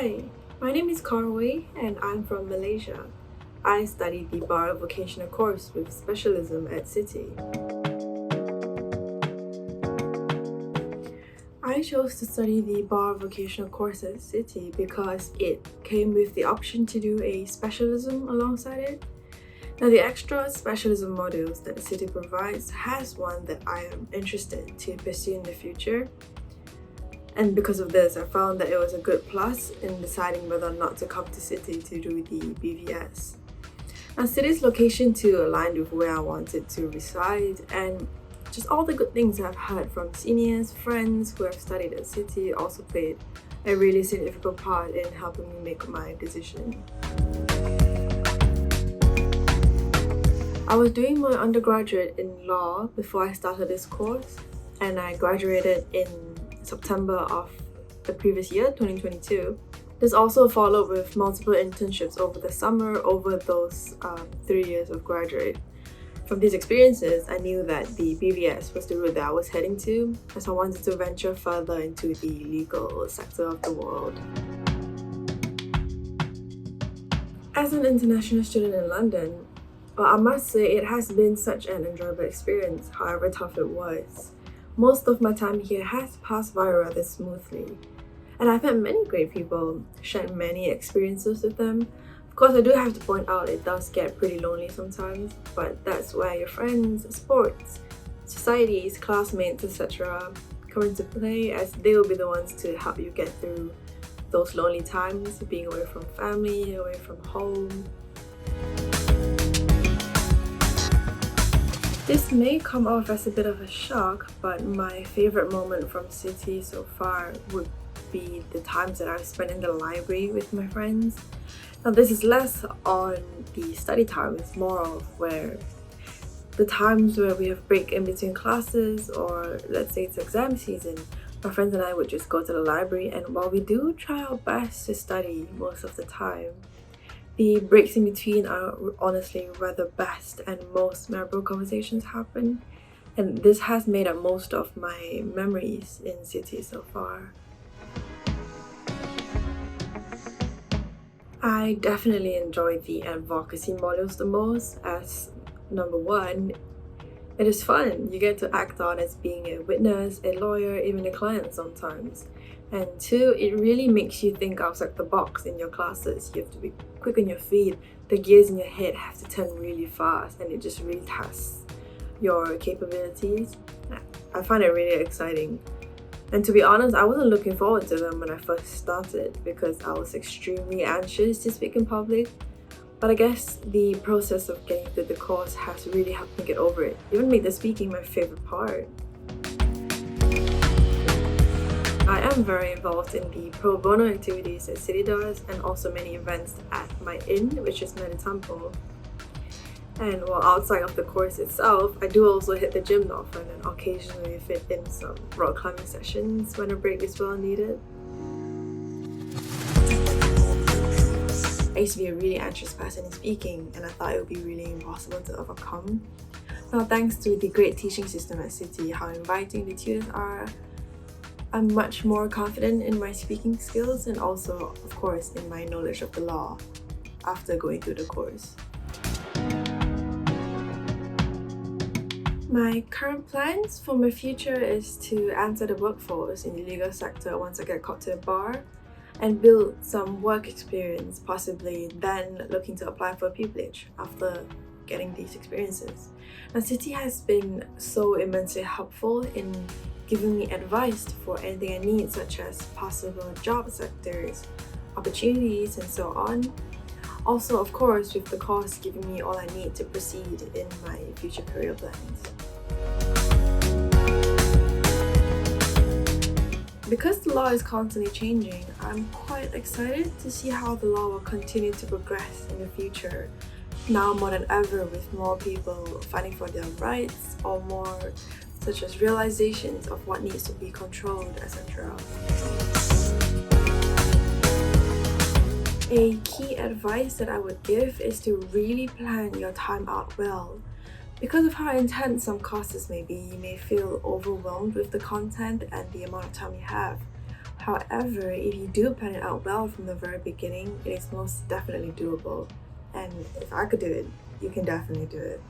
Hi, my name is Karway and I'm from Malaysia. I studied the Bar Vocational course with specialism at City. I chose to study the Bar Vocational course at City because it came with the option to do a specialism alongside it. Now, the extra specialism modules that the City provides has one that I am interested to pursue in the future. And because of this, I found that it was a good plus in deciding whether or not to come to City to do the BVS. Now, City's location too aligned with where I wanted to reside, and just all the good things I've heard from seniors, friends who have studied at City also played a really significant part in helping me make my decision. I was doing my undergraduate in law before I started this course, and I graduated in September of the previous year, 2022. This also followed with multiple internships over the summer over those 3 years of graduate. From these experiences, I knew that the BVS was the route that I was heading to, as I wanted to venture further into the legal sector of the world. As an international student in London, I must say it has been such an enjoyable experience, however tough it was. Most of my time here has passed by rather smoothly, and I've met many great people, shared many experiences with them. Of course, I do have to point out it does get pretty lonely sometimes, but that's where your friends, sports, societies, classmates, etc. come into play, as they will be the ones to help you get through those lonely times, being away from family, away from home. This may come off as a bit of a shock, but my favorite moment from City so far would be the times that I've spent in the library with my friends. Now, this is less on the study time, it's more of where the times where we have break in between classes, or let's say it's exam season, my friends and I would just go to the library, and while we do try our best to study most of the time, the breaks in between are honestly where the best and most memorable conversations happen, and this has made up most of my memories in City so far. I definitely enjoyed the advocacy modules the most, as number one, it is fun. You get to act out as being a witness, a lawyer, even a client sometimes. And two, it really makes you think outside the box in your classes. You have to be quick on your feet. The gears in your head have to turn really fast, and it just really tests your capabilities. I find it really exciting. And to be honest, I wasn't looking forward to them when I first started because I was extremely anxious to speak in public. But I guess the process of getting through the course has really helped me get over it. Even made the speaking my favorite part. I am very involved in the pro bono activities that City does, and also many events at my inn, which is Meta Temple. And while outside of the course itself, I do also hit the gym often and occasionally fit in some rock climbing sessions when a break is well needed. I used to be a really anxious person in speaking, and I thought it would be really impossible to overcome. Now, thanks to the great teaching system at City, how inviting the tutors are, I'm much more confident in my speaking skills and also, of course, in my knowledge of the law after going through the course. My current plans for my future is to enter the workforce in the legal sector once I get caught to a bar, and build some work experience, possibly then looking to apply for a pupillage after getting these experiences. Now, City has been so immensely helpful in giving me advice for anything I need, such as possible job sectors, opportunities, and so on. Also, of course, with the course giving me all I need to proceed in my future career plans. Because the law is constantly changing, I'm quite excited to see how the law will continue to progress in the future, now more than ever, with more people fighting for their rights, or more such as realizations of what needs to be controlled, etc. A key advice that I would give is to really plan your time out well. Because of how intense some courses may be, you may feel overwhelmed with the content and the amount of time you have. However, if you do plan it out well from the very beginning, it is most definitely doable. And if I could do it, you can definitely do it.